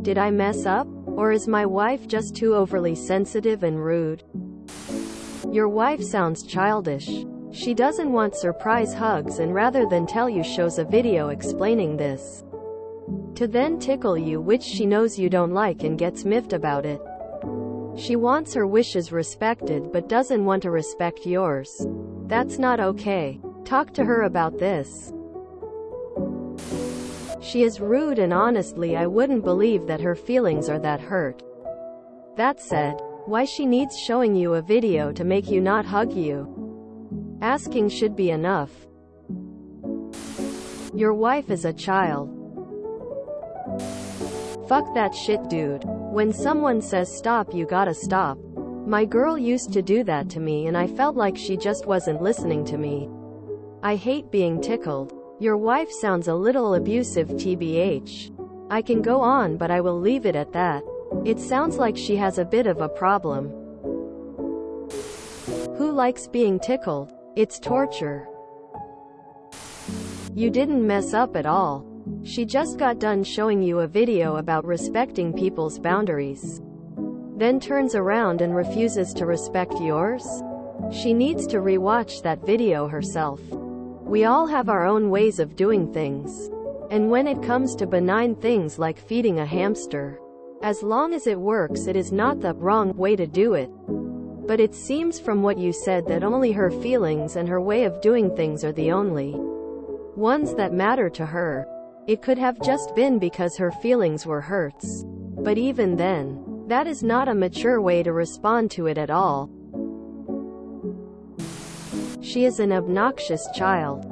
Did I mess up? Or is my wife just too overly sensitive and rude? Your wife sounds childish. She doesn't want surprise hugs and rather than tell you shows a video explaining this. To then tickle you, which she knows you don't like and gets miffed about it. She wants her wishes respected but doesn't want to respect yours. That's not okay. Talk to her about this. She is rude and honestly I wouldn't believe that her feelings are that hurt. That said, why she needs showing you a video to make you not hug you? Asking should be enough. Your wife is a child. Fuck that shit, dude. When someone says stop, you gotta stop. My girl used to do that to me and I felt like she just wasn't listening to me. I hate being tickled. Your wife sounds a little abusive tbh. I can go on but I will leave it at that. It sounds like she has a bit of a problem. Who likes being tickled? It's torture. You didn't mess up at all. She just got done showing you a video about respecting people's boundaries. Then turns around and refuses to respect yours? She needs to rewatch that video herself. We all have our own ways of doing things. And when it comes to benign things like feeding a hamster, as long as it works, it is not the wrong way to do it. But it seems from what you said that only her feelings and her way of doing things are the only ones that matter to her. It could have just been because her feelings were hurts. But even then, that is not a mature way to respond to it at all. She is an obnoxious child.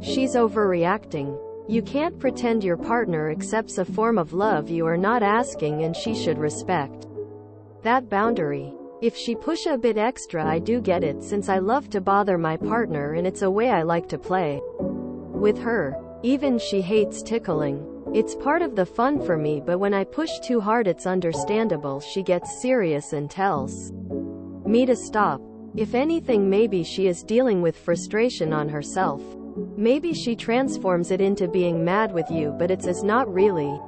She's overreacting. You can't pretend your partner accepts a form of love you are not asking, and she should respect that boundary. If she push a bit extra, I do get it, since I love to bother my partner and it's a way I like to play with her. Even she hates tickling. It's part of the fun for me, but when I push too hard it's understandable she gets serious and tells me to stop. If anything, maybe she is dealing with frustration on herself. Maybe she transforms it into being mad with you, but it's not really.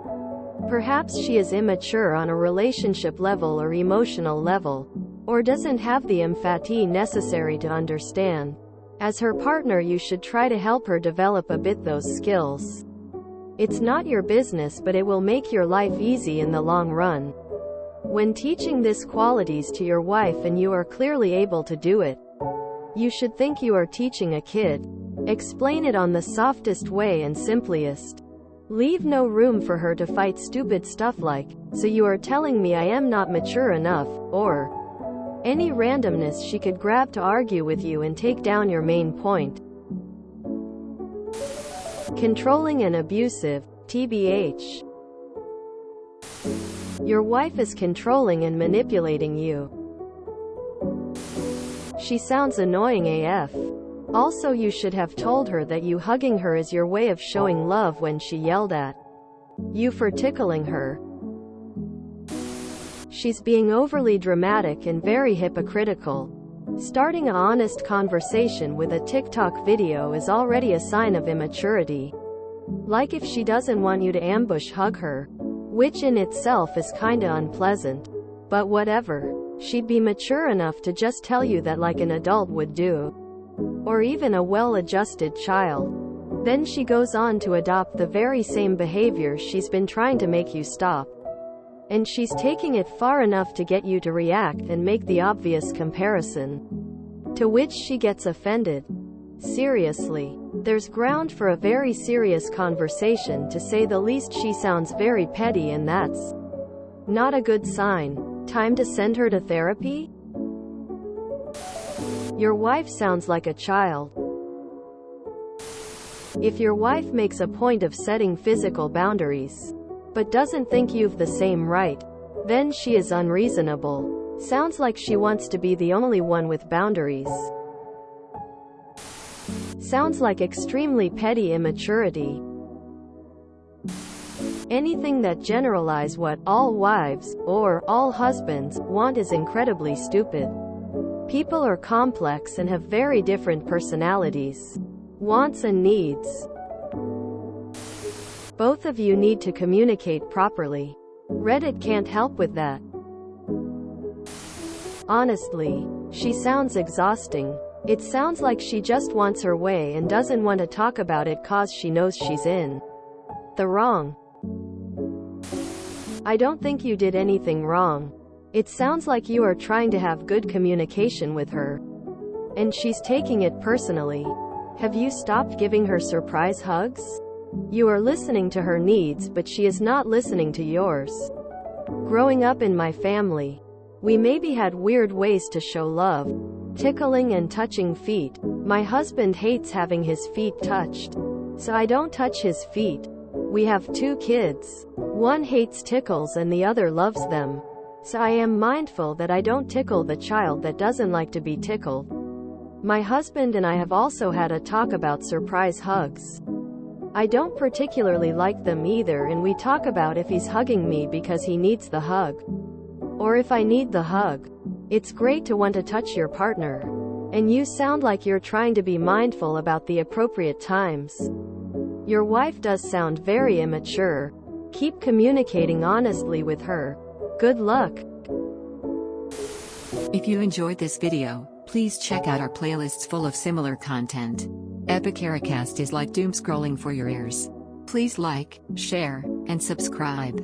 Perhaps she is immature on a relationship level or emotional level, or doesn't have the empathy necessary to understand. As her partner, you should try to help her develop a bit those skills. It's not your business, but it will make your life easy in the long run. When teaching these qualities to your wife and you are clearly able to do it, you should think you are teaching a kid. Explain it on the softest way and simplest. Leave no room for her to fight stupid stuff like, "So you are telling me I am not mature enough," or any randomness she could grab to argue with you and take down your main point. Controlling and abusive, tbh. Your wife is controlling and manipulating you. She sounds annoying AF. Also, you should have told her that you hugging her is your way of showing love when she yelled at you for tickling her. She's being overly dramatic and very hypocritical. Starting an honest conversation with a TikTok video is already a sign of immaturity. Like if she doesn't want you to ambush hug her, which in itself is kinda unpleasant. But whatever. She'd be mature enough to just tell you that like an adult would do. Or even a well-adjusted child. Then she goes on to adopt the very same behavior she's been trying to make you stop. And she's taking it far enough to get you to react and make the obvious comparison. To which she gets offended. Seriously. There's ground for a very serious conversation, to say the least. She sounds very petty and that's not a good sign. Time to send her to therapy? Your wife sounds like a child. If your wife makes a point of setting physical boundaries, but doesn't think you've the same right, then she is unreasonable. Sounds like she wants to be the only one with boundaries. Sounds like extremely petty immaturity. Anything that generalize what all wives, or all husbands, want is incredibly stupid. People are complex and have very different personalities, wants and needs. Both of you need to communicate properly. Reddit can't help with that. Honestly, she sounds exhausting. It sounds like she just wants her way and doesn't want to talk about it cause she knows she's in the wrong. I don't think you did anything wrong. It sounds like you are trying to have good communication with her, and she's taking it personally. Have you stopped giving her surprise hugs? You are listening to her needs, but she is not listening to yours. Growing up in my family, we maybe had weird ways to show love. Tickling and touching feet. My husband hates having his feet touched, so I don't touch his feet. We have 2 kids. One hates tickles and the other loves them. So I am mindful that I don't tickle the child that doesn't like to be tickled. My husband and I have also had a talk about surprise hugs. I don't particularly like them either, and we talk about if he's hugging me because he needs the hug, or if I need the hug. It's great to want to touch your partner, and you sound like you're trying to be mindful about the appropriate times. Your wife does sound very immature. Keep communicating honestly with her. Good luck. If you enjoyed this video, please check out our playlists full of similar content. Epicaricast is like doom scrolling for your ears. Please like, share, and subscribe.